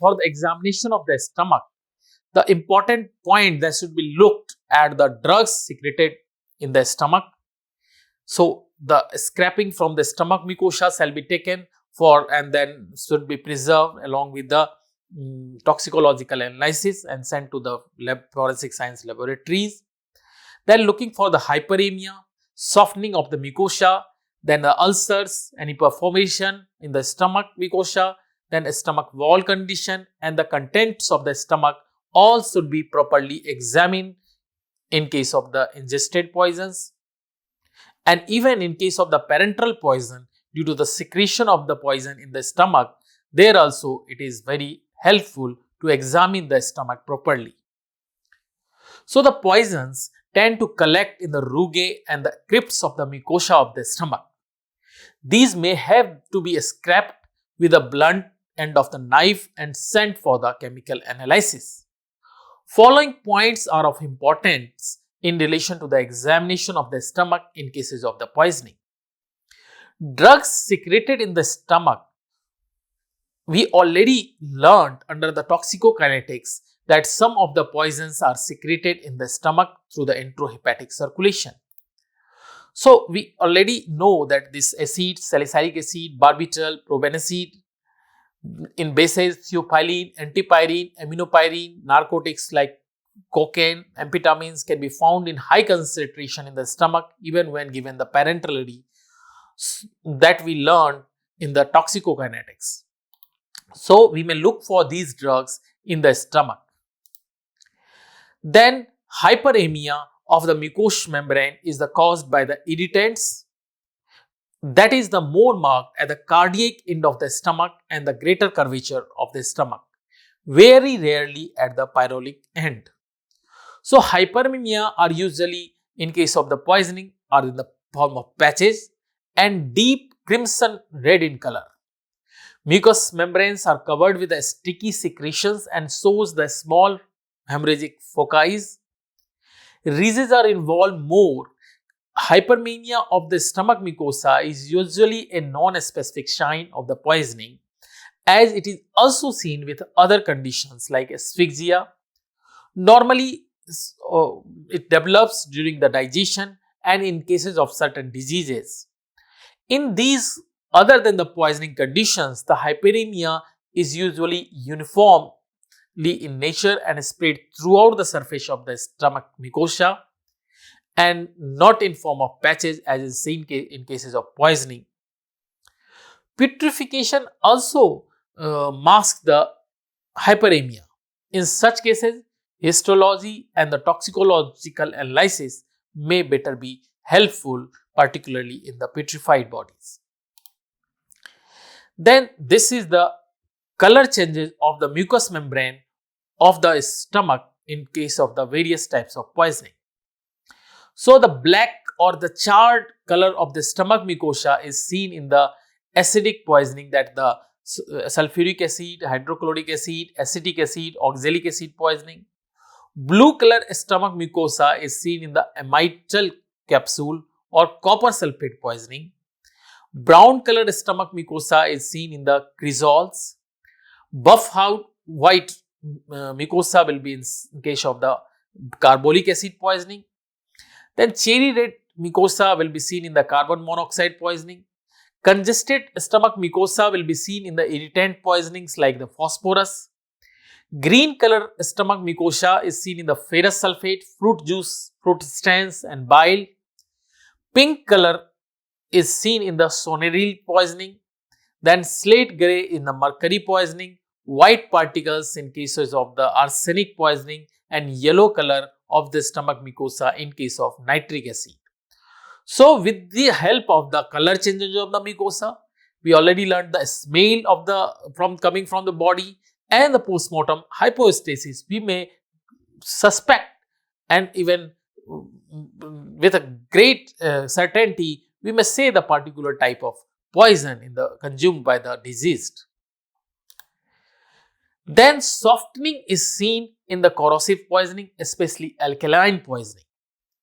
for the examination of the stomach, the important point that should be looked at the drugs secreted in the stomach. So, the scraping from the stomach mucosa shall be taken for and then should be preserved along with the toxicological analysis and sent to the forensic science laboratories. Then looking for the hyperemia, softening of the mucosa, then the ulcers, any perforation in the stomach mucosa, then a stomach wall condition and the contents of the stomach all should be properly examined in case of the ingested poisons. And even in case of the parenteral poison, due to the secretion of the poison in the stomach, there also it is very helpful to examine the stomach properly. So, the poisons tend to collect in the rugae and the crypts of the mucosa of the stomach. These may have to be scraped with a blunt end of the knife and sent for the chemical analysis. Following points are of importance in relation to the examination of the stomach in cases of the poisoning. Drugs secreted in the stomach, we already learned under the toxicokinetics that some of the poisons are secreted in the stomach through the enterohepatic circulation. So, we already know that this acid, salicylic acid, barbital, probenecid, in bases, theophylline, antipyrine, aminopyrine, narcotics like cocaine, amphetamines can be found in high concentration in the stomach even when given the parenterally, that we learned in the toxicokinetics. So, we may look for these drugs in the stomach. Then, hyperemia of the mucous membrane is caused by the irritants, that is the more marked at the cardiac end of the stomach and the greater curvature of the stomach, very rarely at the pyrolic end. So, hyperemia are usually in case of the poisoning are in the form of patches and deep crimson red in color. Mucous membranes are covered with the sticky secretions and shows the small hemorrhagic foci. Rheses are involved more. Hyperemia of the stomach mucosa is usually a non-specific sign of the poisoning, as it is also seen with other conditions like asphyxia. Normally, it develops during the digestion and in cases of certain diseases. In these other than the poisoning conditions, the hyperemia is usually uniformly in nature and spread throughout the surface of the stomach mucosa and not in form of patches as is seen in cases of poisoning. Putrefaction also masks the hyperemia. In such cases, histology and the toxicological analysis may better be helpful, particularly in the putrefied bodies. Then this is the color changes of the mucous membrane of the stomach in case of the various types of poisoning. So, the black or the charred color of the stomach mucosa is seen in the acidic poisoning, that the sulfuric acid, hydrochloric acid, acetic acid, oxalic acid poisoning. Blue color stomach mucosa is seen in the amityl capsule or copper sulfate poisoning. Brown colored stomach mucosa is seen in the cresols. Buff white mucosa will be in case of the carbolic acid poisoning. Then cherry red mucosa will be seen in the carbon monoxide poisoning. Congested stomach mucosa will be seen in the irritant poisonings like the phosphorus. Green color stomach mucosa is seen in the ferrous sulfate, fruit juice, fruit stans and bile. Pink color is seen in the soneryl poisoning. Then slate grey in the mercury poisoning, white particles in cases of the arsenic poisoning and yellow color of the stomach mucosa in case of nitric acid. So, with the help of the color changes of the mucosa, we already learned the smell of the coming from the body and the postmortem hypostasis. We may suspect and even with a great certainty, we may say the particular type of poison consumed by the deceased. Then softening is seen in the corrosive poisoning, especially alkaline poisoning.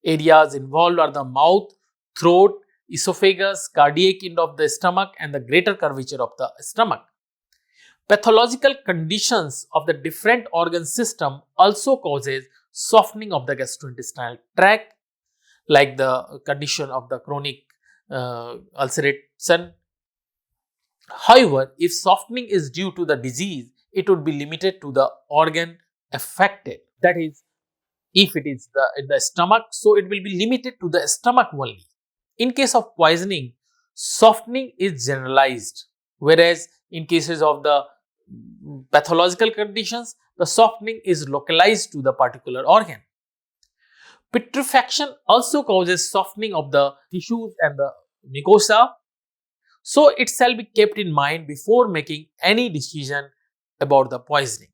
Areas involved are the mouth, throat, esophagus, cardiac end of the stomach and the greater curvature of the stomach. Pathological conditions of the different organ system also causes softening of the gastrointestinal tract, like the condition of the chronic ulceration. However, if softening is due to the disease, it would be limited to the organ affected. That is, if it is in the stomach, so it will be limited to the stomach only. In case of poisoning, softening is generalized, whereas in cases of the pathological conditions, the softening is localized to the particular organ. Putrefaction also causes softening of the tissues and the mucosa, so it shall be kept in mind before making any decision about the poisoning.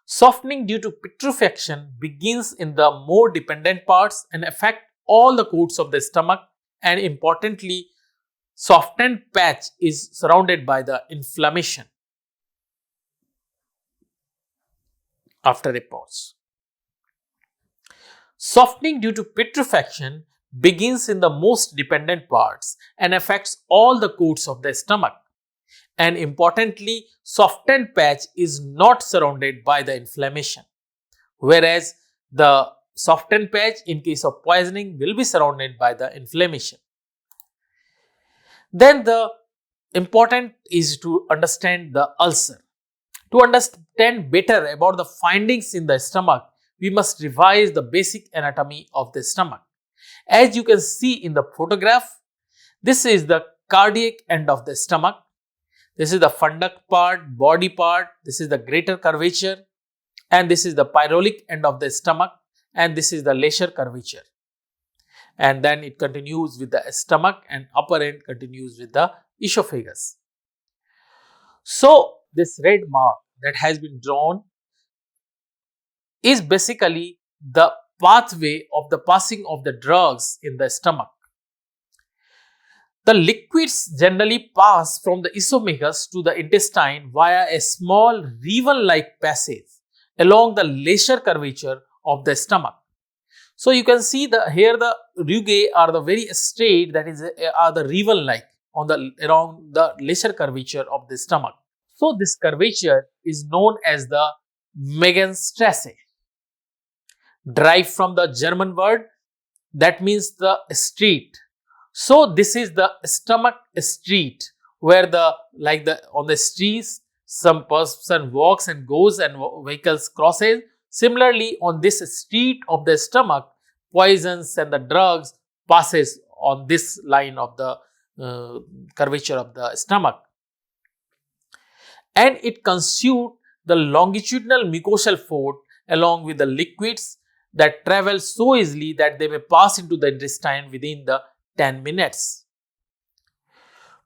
Softening due to putrefaction begins in the more dependent parts and affect all the coats of the stomach, and importantly, softened patch is surrounded by the inflammation. After a pause. Softening due to putrefaction begins in the most dependent parts and affects all the coats of the stomach. And importantly, softened patch is not surrounded by the inflammation, whereas the softened patch in case of poisoning will be surrounded by the inflammation. Then the important is to understand the ulcer. To understand better about the findings in the stomach, we must revise the basic anatomy of the stomach. As you can see in the photograph, this is the cardiac end of the stomach. This is the funduct part, body part, this is the greater curvature, and this is the pyrolic end of the stomach, and this is the lesser curvature. And then it continues with the stomach, and upper end continues with the esophagus. So, this red mark that has been drawn is basically the pathway of the passing of the drugs in the stomach. The liquids generally pass from the esophagus to the intestine via a small ribbon-like passage along the lesser curvature of the stomach. So you can see here the rugae are the very straight, that is are the ribbon-like around the lesser curvature of the stomach. So this curvature is known as the Magenstrasse, derived from the German word that means the street. So this is the stomach street, where on the streets some person walks and goes and vehicles crosses. Similarly, on this street of the stomach, poisons and the drugs passes on this line of the curvature of the stomach, and it consumes the longitudinal mucosal fold along with the liquids that travel so easily that they may pass into the intestine within the 10 minutes.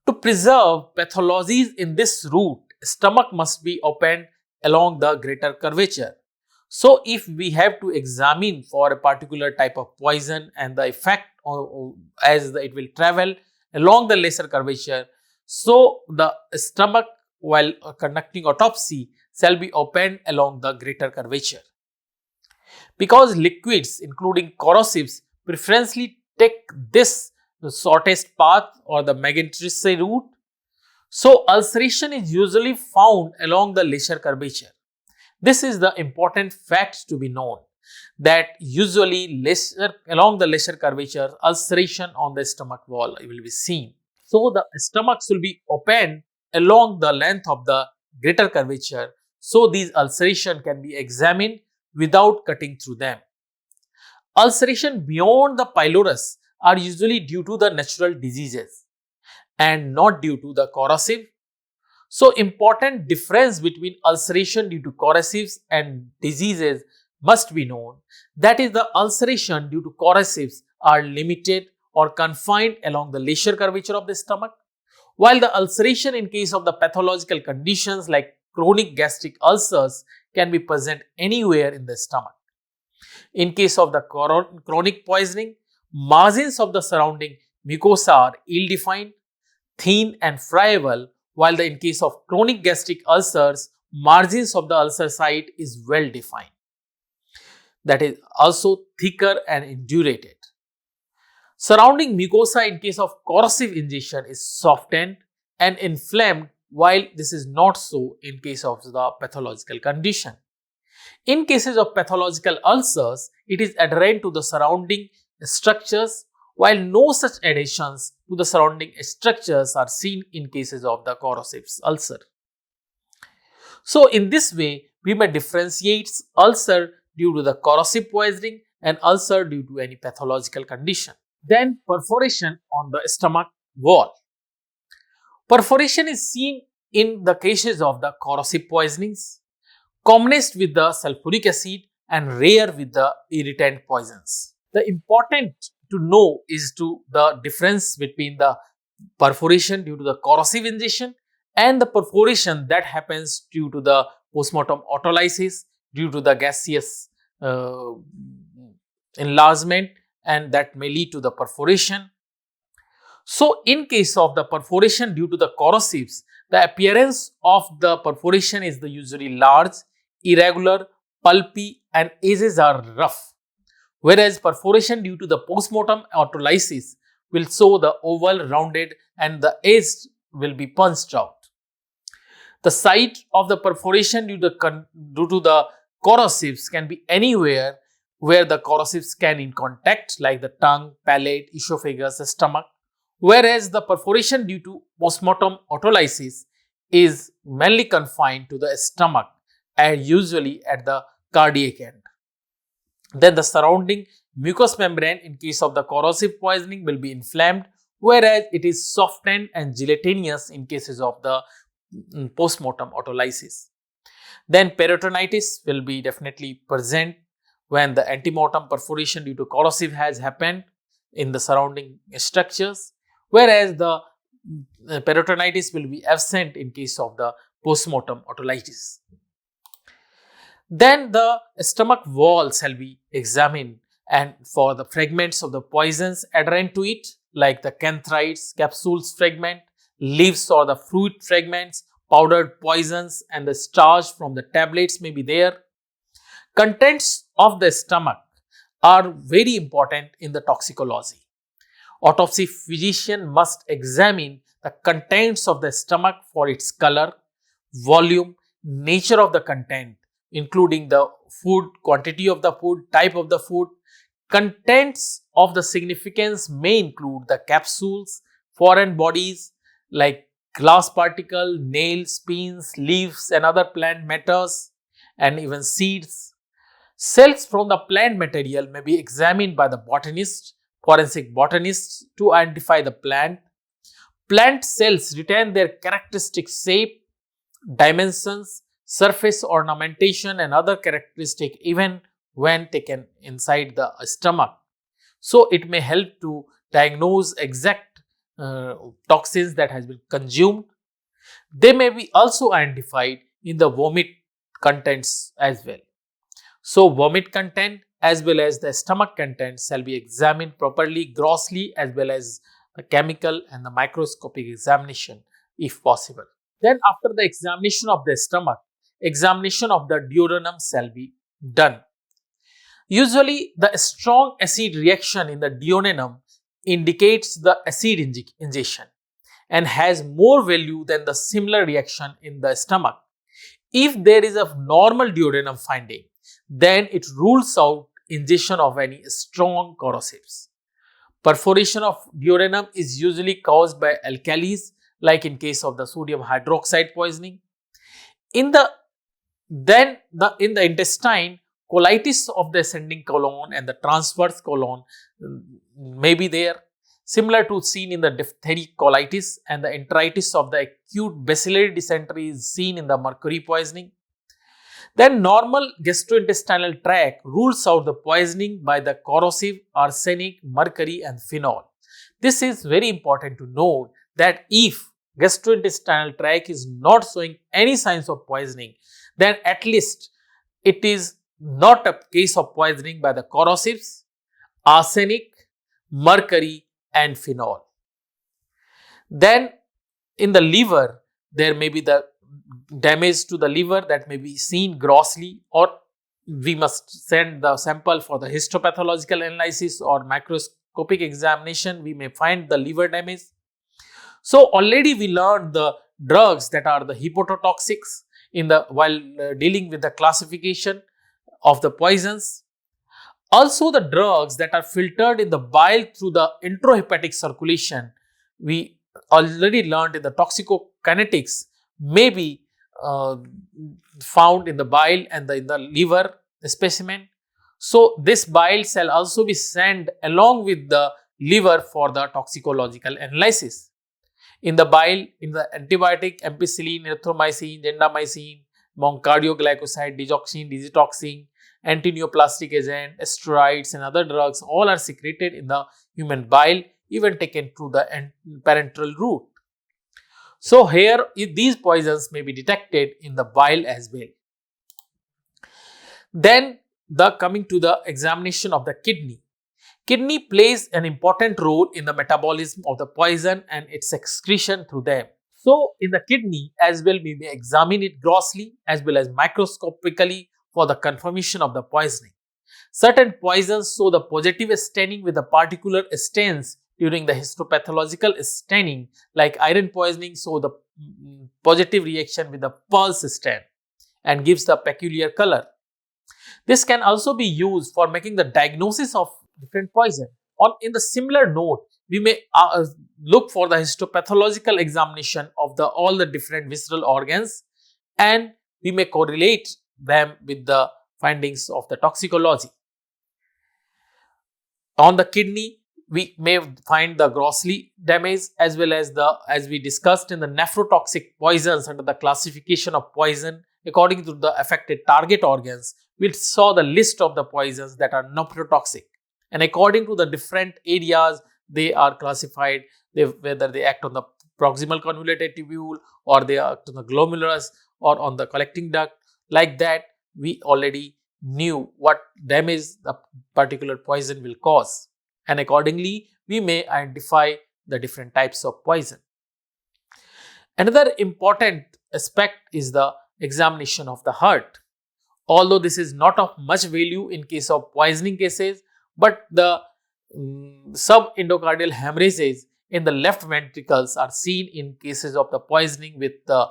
To preserve pathologies in this route, stomach must be opened along the greater curvature. So, if we have to examine for a particular type of poison and the effect it will travel along the lesser curvature, so the stomach while conducting autopsy shall be opened along the greater curvature. Because liquids including corrosives preferentially take this shortest path or the Magenstrasse route, so ulceration is usually found along the lesser curvature. This is the important fact to be known, that usually along the lesser curvature, ulceration on the stomach wall will be seen. So the stomach will be opened along the length of the greater curvature, so these ulceration can be examined without cutting through them. Ulceration beyond the pylorus are usually due to the natural diseases and not due to the corrosive. So, important difference between ulceration due to corrosives and diseases must be known. That is, the ulceration due to corrosives are limited or confined along the lesser curvature of the stomach, while the ulceration in case of the pathological conditions like chronic gastric ulcers can be present anywhere in the stomach. In case of the chronic poisoning, margins of the surrounding mucosa are ill-defined, thin and friable, while in case of chronic gastric ulcers, margins of the ulcer site is well defined. That is also thicker and indurated. Surrounding mucosa in case of corrosive ingestion is softened and inflamed, while this is not so in case of the pathological condition. In cases of pathological ulcers, it is adherent to the surrounding structures, while no such adhesions to the surrounding structures are seen in cases of the corrosive ulcer. So, in this way, we may differentiate ulcer due to the corrosive poisoning and ulcer due to any pathological condition. Then, perforation on the stomach wall. Perforation is seen in the cases of the corrosive poisonings, commonest with the sulfuric acid and rare with the irritant poisons. The important to know is the difference between the perforation due to the corrosive ingestion and the perforation that happens due to the postmortem autolysis due to the gaseous enlargement, and that may lead to the perforation. So, in case of the perforation due to the corrosives, the appearance of the perforation is usually large, irregular, pulpy, and edges are rough, whereas perforation due to the postmortem autolysis will show the oval, rounded, and the edge will be punched out. The site of the perforation due to the corrosives can be anywhere where the corrosives can in contact, like the tongue, palate, esophagus, stomach, whereas the perforation due to postmortem autolysis is mainly confined to the stomach and usually at the cardiac end. Then the surrounding mucous membrane in case of the corrosive poisoning will be inflamed, whereas it is softened and gelatinous in cases of the postmortem autolysis. Then peritonitis will be definitely present when the antemortem perforation due to corrosive has happened in the surrounding structures, whereas the peritonitis will be absent in case of the postmortem autolysis. Then the stomach wall shall be examined, and for the fragments of the poisons adherent to it, like the canthrides, capsules fragment, leaves or the fruit fragments, powdered poisons, and the starch from the tablets may be there. Contents of the stomach are very important in the toxicology. Autopsy physician must examine the contents of the stomach for its color, volume, nature of the content, including the food, quantity of the food, type of the food. Contents of the significance may include the capsules, foreign bodies like glass particle, nails, pins, leaves and other plant matters, and even seeds. Cells from the plant material may be examined by the botanist, forensic botanists to identify the plant. Plant cells retain their characteristic shape, dimensions, surface ornamentation and other characteristic even when taken inside the stomach. So, it may help to diagnose exact toxins that has been consumed. They may be also identified in the vomit contents as well. So, vomit content as well as the stomach contents shall be examined properly, grossly, as well as the chemical and the microscopic examination if possible. Then after the examination of the stomach, examination of the duodenum shall be done. Usually, the strong acid reaction in the duodenum indicates the acid ingestion and has more value than the similar reaction in the stomach. If there is a normal duodenum finding, then it rules out ingestion of any strong corrosives. Perforation of duodenum is usually caused by alkalis, like in case of the sodium hydroxide poisoning. In the intestine, colitis of the ascending colon and the transverse colon may be there, similar to seen in the diphtheria colitis, and the enteritis of the acute bacillary dysentery is seen in the mercury poisoning. Then normal gastrointestinal tract rules out the poisoning by the corrosive, arsenic, mercury and phenol. This is very important to note that if gastrointestinal tract is not showing any signs of poisoning, then at least it is not a case of poisoning by the corrosives, arsenic, mercury and phenol. Then in the liver, there may be the damage to the liver that may be seen grossly, or we must send the sample for the histopathological analysis or microscopic examination. We may find the liver damage. So already we learned the drugs that are the hepatotoxics in the while dealing with the classification of the poisons. Also, the drugs that are filtered in the bile through the intrahepatic circulation, we already learned in the toxicokinetics, may be uh, found in the bile and in the liver specimen. So, this bile shall also be sent along with the liver for the toxicological analysis. In the bile, in the antibiotic, ampicillin, erythromycin, gentamicin, among cardioglycoside, digoxin, digitoxin, antineoplastic agent, steroids and other drugs, all are secreted in the human bile, even taken through the parenteral route. So, here these poisons may be detected in the bile as well. Then, coming to the examination of the kidney. Kidney plays an important role in the metabolism of the poison and its excretion through them. So, in the kidney as well, we may examine it grossly as well as microscopically for the confirmation of the poisoning. Certain poisons show the positive staining with the particular stains during the histopathological staining, like iron poisoning show the positive reaction with the pulse stain and gives the peculiar color. This can also be used for making the diagnosis of different poison. In the similar note, we may look for the histopathological examination of all the different visceral organs, and we may correlate them with the findings of the toxicology. On the kidney, we may find the grossly damaged as well as we discussed in the nephrotoxic poisons under the classification of poison according to the affected target organs. We saw the list of the poisons that are nephrotoxic, and according to the different areas they are classified, whether they act on the proximal convoluted tubule or they act on the glomerulus or on the collecting duct. Like that, we already knew what damage the particular poison will cause, and accordingly we may identify the different types of poison. Another important aspect is the examination of the heart. Although this is not of much value in case of poisoning cases, but the subendocardial hemorrhages in the left ventricles are seen in cases of the poisoning with the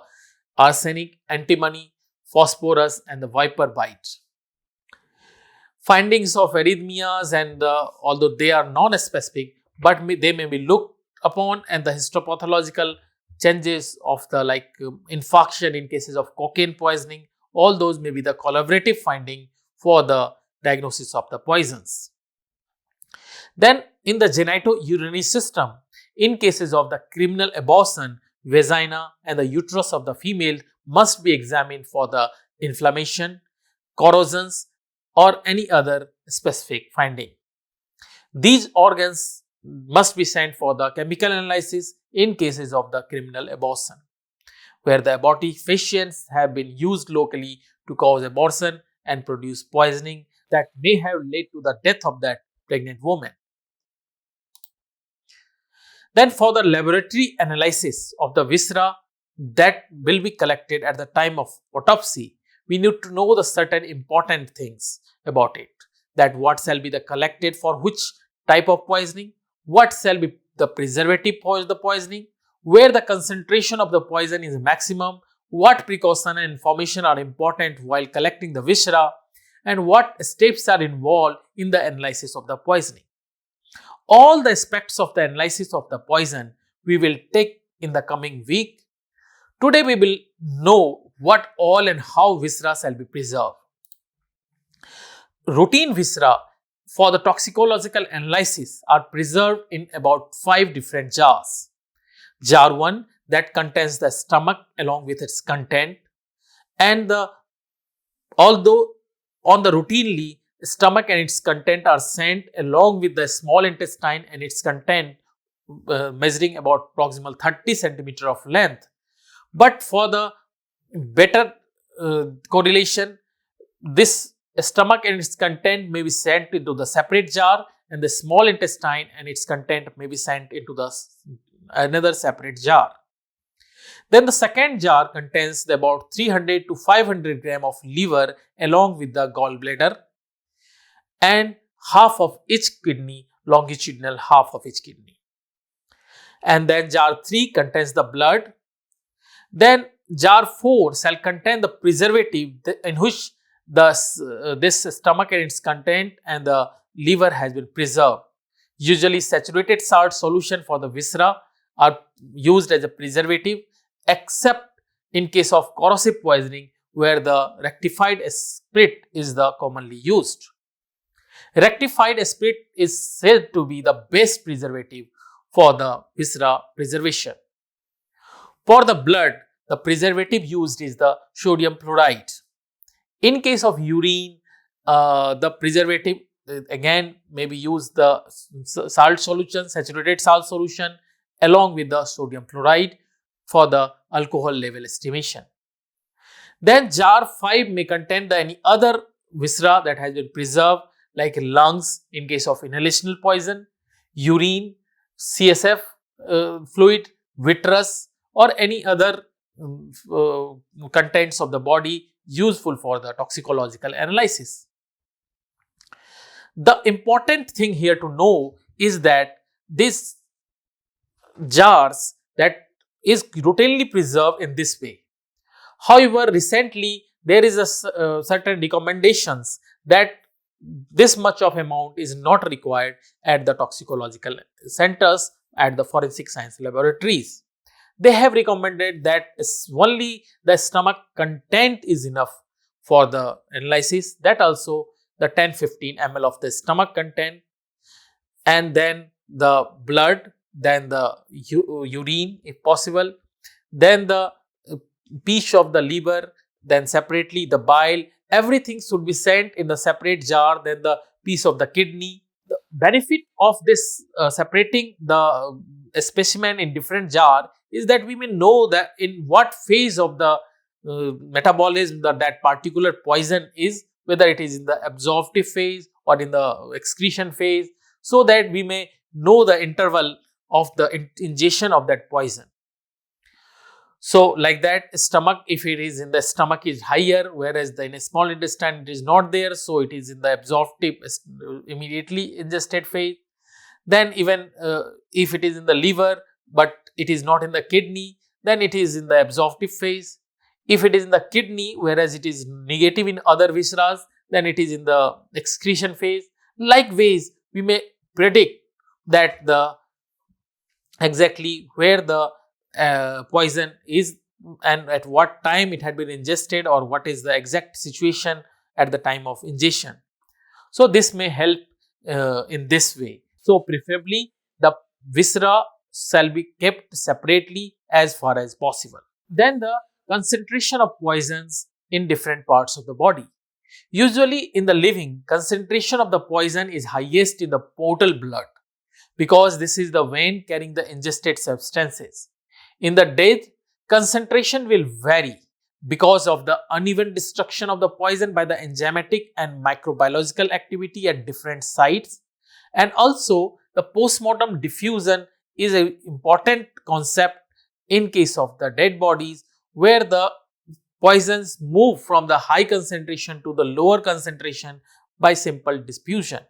arsenic, antimony, phosphorus and the viper bite. Findings of arrhythmias and although they are non-specific, but they may be looked upon, and the histopathological changes of the infarction in cases of cocaine poisoning, all those may be the collaborative finding for the diagnosis of the poisons. Then in the genitourinary system, in cases of the criminal abortion, vagina and the uterus of the female must be examined for the inflammation, corrosions or any other specific finding. These organs must be sent for the chemical analysis in cases of the criminal abortion, where the abortifacients have been used locally to cause abortion and produce poisoning that may have led to the death of that pregnant woman. Then for the laboratory analysis of the viscera that will be collected at the time of autopsy, we need to know the certain important things about it, that what shall be the collected for which type of poisoning, what shall be the preservative for the poisoning, where the concentration of the poison is maximum, what precaution and information are important while collecting the viscera, and what steps are involved in the analysis of the poisoning. All the aspects of the analysis of the poison we will take in the coming week. Today we will know what all and how viscera shall be preserved. Routine viscera for the toxicological analysis are preserved in about 5 different jars. Jar 1 that contains the stomach along with its content, and although on the routinely stomach and its content are sent along with the small intestine and its content measuring about proximal 30 centimeter of length, but for the better correlation, this stomach and its content may be sent into the separate jar and the small intestine and its content may be sent into the another separate jar. Then the second jar contains about 300 to 500 gram of liver along with the gallbladder and half of each kidney, longitudinal half of each kidney. And then jar 3 contains the blood, Then jar 4 shall contain the preservative in which this stomach and its content and the liver has been preserved. Usually saturated salt solution for the viscera are used as a preservative, except in case of corrosive poisoning where the rectified spirit is the commonly used. Rectified spirit is said to be the best preservative for the viscera preservation. For the blood, the preservative used is the sodium chloride. In case of urine, the preservative again maybe use the salt solution, saturated salt solution along with the sodium chloride for the alcohol level estimation. Then jar 5 may contain any other viscera that has been preserved like lungs in case of inhalational poison, urine, CSF fluid, vitreous or any other contents of the body useful for the toxicological analysis. The important thing here to know is that these jars that is routinely preserved in this way. However, recently there is a certain recommendations that this much of amount is not required at the toxicological centers at the forensic science laboratories. They have recommended that only the stomach content is enough for the analysis, that also the 10-15 ml of the stomach content, and then the blood, then the urine if possible, then the piece of the liver, then separately the bile, everything should be sent in the separate jar, then the piece of the kidney. The benefit of this separating the specimen in different jar is that we may know that in what phase of the metabolism that particular poison is, whether it is in the absorptive phase or in the excretion phase, so that we may know the interval of the ingestion of that poison. So, like that, stomach, if it is in the stomach is higher, whereas in a small intestine it is not there, so it is in the absorptive immediately ingested phase. Then even if it is in the liver but it is not in the kidney, then it is in the absorptive phase. If it is in the kidney, whereas it is negative in other viscera, then it is in the excretion phase. Likewise, we may predict that the exactly where the poison is and at what time it had been ingested, or what is the exact situation at the time of ingestion. So, this may help in this way. So, preferably the viscera shall be kept separately as far as possible. Then the concentration of poisons in different parts of the body. Usually in the living, concentration of the poison is highest in the portal blood, because this is the vein carrying the ingested substances. In the dead, concentration will vary because of the uneven destruction of the poison by the enzymatic and microbiological activity at different sites, and also the postmortem diffusion is an important concept in case of the dead bodies, where the poisons move from the high concentration to the lower concentration by simple diffusion.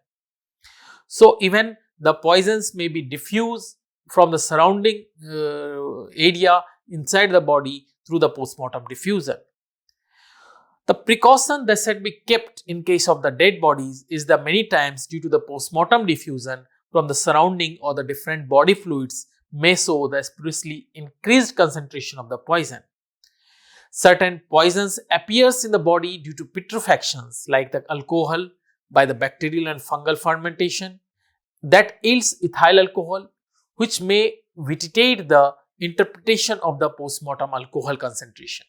So, even the poisons may be diffused from the surrounding area inside the body through the postmortem diffusion. The precaution that should be kept in case of the dead bodies is that many times due to the postmortem diffusion from the surrounding or the different body fluids may show the especially increased concentration of the poison. Certain poisons appears in the body due to putrefactions like the alcohol by the bacterial and fungal fermentation that yields ethyl alcohol, which may vitiate the interpretation of the postmortem alcohol concentration.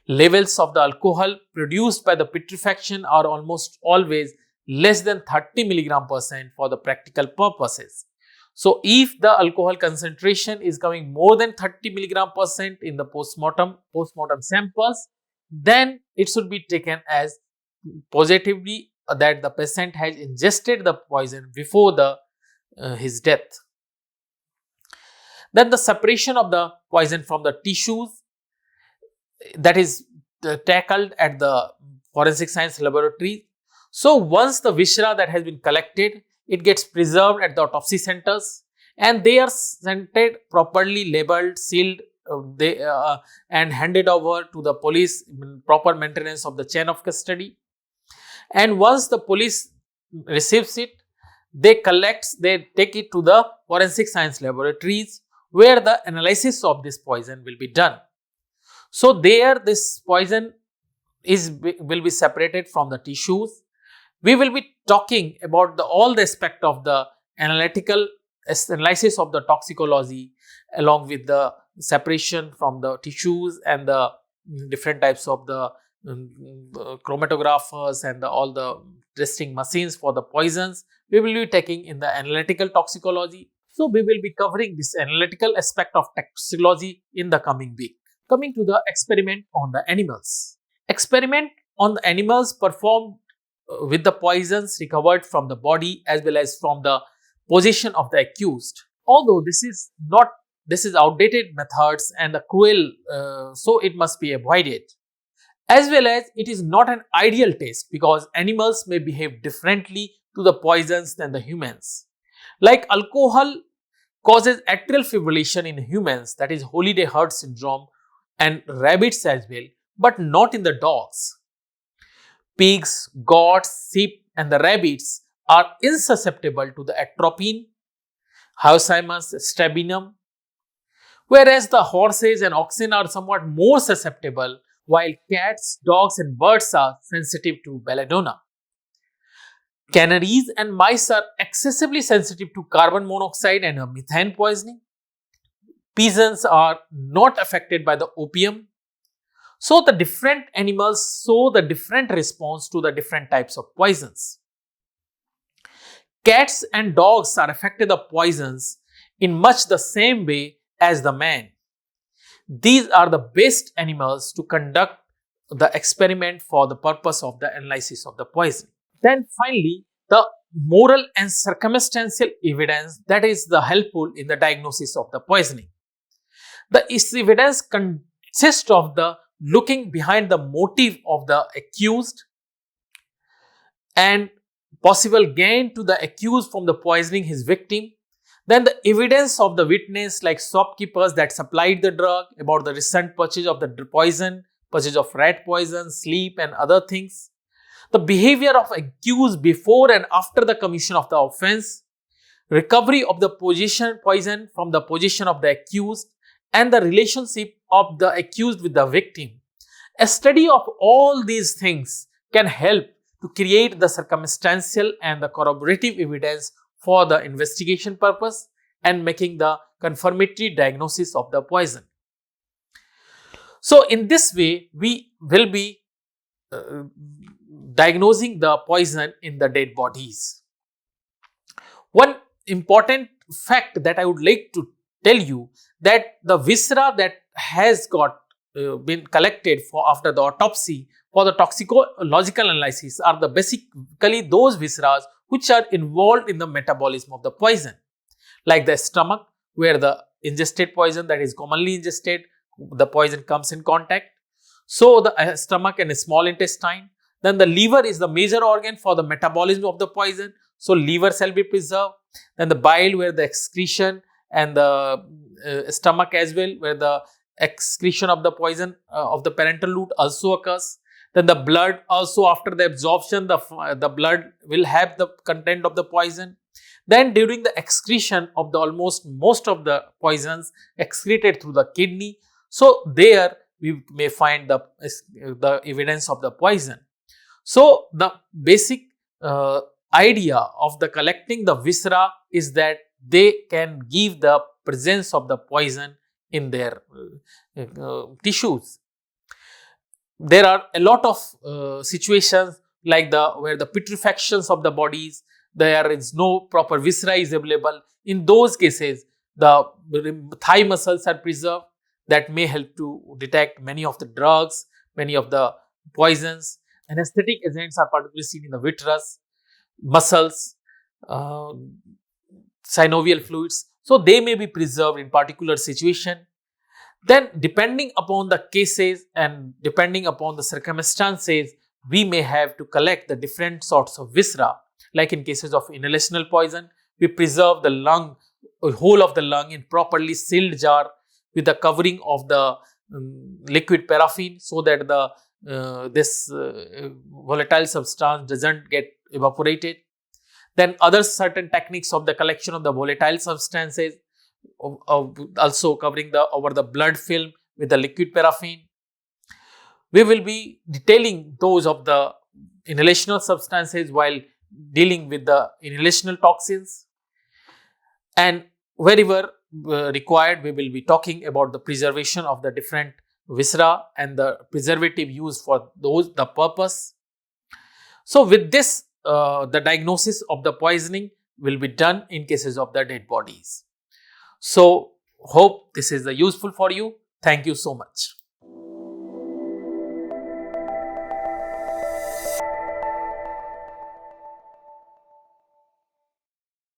Levels of the alcohol produced by the putrefaction are almost always less than 30 mg% for the practical purposes. So, if the alcohol concentration is coming more than 30 mg% in the postmortem samples, then it should be taken as positively that the patient has ingested the poison before his death. Then the separation of the poison from the tissues, that is tackled at the forensic science laboratory. So, once the viscera that has been collected, it gets preserved at the autopsy centers and they are scented, properly labeled, sealed and handed over to the police in proper maintenance of the chain of custody. And once the police receives it, they take it to the forensic science laboratories where the analysis of this poison will be done. So there this poison will be separated from the tissues. We will be talking about all the aspect of the analytical analysis of the toxicology, along with the separation from the tissues and the different types of the chromatographers and all the testing machines for the poisons. We will be taking in the analytical toxicology. So we will be covering this analytical aspect of toxicology in the coming week. Coming to the experiment on the animals. Experiment on the animals performed with the poisons recovered from the body as well as from the position of the accused. Although this is outdated methods and the cruel, so it must be avoided. As well as it is not an ideal test because animals may behave differently to the poisons than the humans. Like alcohol causes atrial fibrillation in humans, that is holiday heart syndrome, and rabbits as well, but not in the dogs. Pigs, goats, sheep and the rabbits are insusceptible to the atropine, hyoscyamus, stridinum, whereas the horses and oxen are somewhat more susceptible, while cats, dogs and birds are sensitive to belladonna. Canaries and mice are excessively sensitive to carbon monoxide and methane poisoning. Pigeons are not affected by the opium. So the different animals show the different response to the different types of poisons. Cats and dogs are affected by poisons in much the same way as the man. These are the best animals to conduct the experiment for the purpose of the analysis of the poison. Then finally, the moral and circumstantial evidence that is the helpful in the diagnosis of the poisoning. The evidence consists of the looking behind the motive of the accused and possible gain to the accused from the poisoning his victim. Then the evidence of the witness like shopkeepers that supplied the drug, about the recent purchase of the poison, purchase of rat poison, sleep and other things. The behavior of accused before and after the commission of the offense, recovery of the poison from the possession of the accused, and the relationship of the accused with the victim. A study of all these things can help to create the circumstantial and the corroborative evidence for the investigation purpose and making the confirmatory diagnosis of the poison. So in this way, we will be diagnosing the poison in the dead bodies. One important fact that I would like to tell you, that the viscera that has got been collected for after the autopsy for the toxicological analysis are the basically those viscera which are involved in the metabolism of the poison, like the stomach where the ingested poison, that is commonly ingested, the poison comes in contact. So the stomach and the small intestine. Then the liver is the major organ for the metabolism of the poison, so liver shall be preserved. Then the bile where the excretion, and the stomach as well where the excretion of the poison of the parental loop also occurs. Then the blood also, after the absorption, the blood will have the content of the poison. Then during the excretion of the most of the poisons excreted through the kidney, so there we may find the evidence of the poison. So the basic idea of the collecting the viscera is that they can give the presence of the poison in their tissues. There are a lot of situations like where the putrefactions of the bodies, there is no proper viscera is available. In those cases, the thigh muscles are preserved that may help to detect many of the drugs, many of the poisons. Anesthetic agents are particularly seen in the vitreous, muscles, synovial fluids. So they may be preserved in particular situation. Then depending upon the cases and depending upon the circumstances, we may have to collect the different sorts of viscera. Like in cases of inhalational poison, we preserve the lung, whole of the lung in properly sealed jar with the covering of the liquid paraffin, so that the this volatile substance doesn't get evaporated. Then other certain techniques of the collection of the volatile substances, also covering over the blood film with the liquid paraffin. We will be detailing those of the inhalational substances while dealing with the inhalational toxins, and wherever required, we will be talking about the preservation of the different viscera and the preservative used for the purpose. So with this, the diagnosis of the poisoning will be done in cases of the dead bodies. So hope this is useful for you. Thank you so much.